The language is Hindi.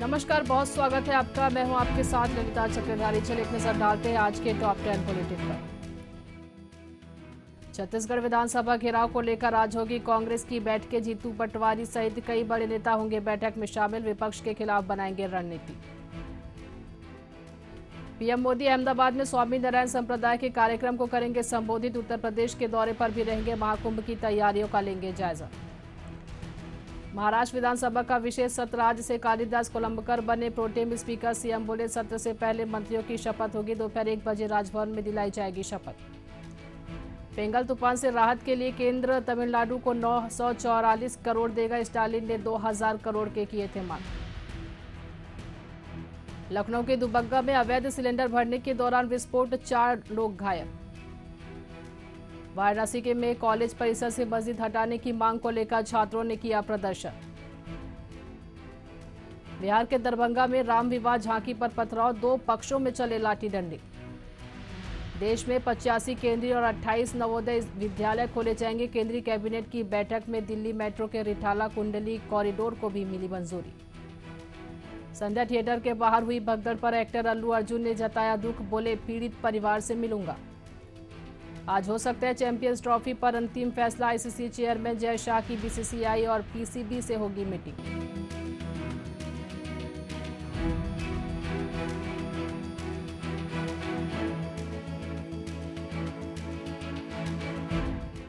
नमस्कार, बहुत स्वागत है आपका। मैं हूं आपके साथ ललिता चक्रधारी। चलिए एक नजर डालते हैं आज के टॉप 10 बुलेटिन पर। छत्तीसगढ़ विधानसभा घेराव को लेकर आज होगी कांग्रेस की बैठकें। जीतू पटवारी सहित कई बड़े नेता होंगे बैठक में शामिल। विपक्ष के खिलाफ बनाएंगे रणनीति। पीएम मोदी अहमदाबाद में स्वामी नारायण संप्रदाय के कार्यक्रम को करेंगे संबोधित। उत्तर प्रदेश के दौरे पर भी रहेंगे। महाकुंभ की तैयारियों का लेंगे जायजा। महाराष्ट्र विधानसभा का विशेष सत्र आज से। कालिदास कोलंबकर बने प्रोटेम स्पीकर। सीएम बोले सत्र से पहले मंत्रियों की शपथ होगी। दोपहर 1 बजे राजभवन में दिलाई जाएगी शपथ। बेंगल तूफान से राहत के लिए केंद्र तमिलनाडु को 944 करोड़ देगा। स्टालिन ने 2000 करोड़ के किए थे मांग। लखनऊ के दुबग्गा में अवैध सिलेंडर भरने के दौरान विस्फोट, 4 लोग घायल। वाराणसी के में कॉलेज परिसर से मस्जिद हटाने की मांग को लेकर छात्रों ने किया प्रदर्शन। बिहार के दरभंगा में राम विवाह झांकी पर पथराव, 2 पक्षों में चले लाठी डंडे। देश में 85 केंद्रीय और 28 नवोदय विद्यालय खोले जाएंगे। केंद्रीय कैबिनेट की बैठक में दिल्ली मेट्रो के रिठाला कुंडली कॉरिडोर को भी मिली मंजूरी। संध्या थिएटर के बाहर हुई भगदड़ पर एक्टर अल्लू अर्जुन ने जताया दुख। बोले पीड़ित परिवार से मिलूंगा। आज हो सकता है चैंपियंस ट्रॉफी पर अंतिम फैसला। आईसीसी चेयरमैन जय शाह की बीसीसीआई और पीसीबी से होगी मीटिंग।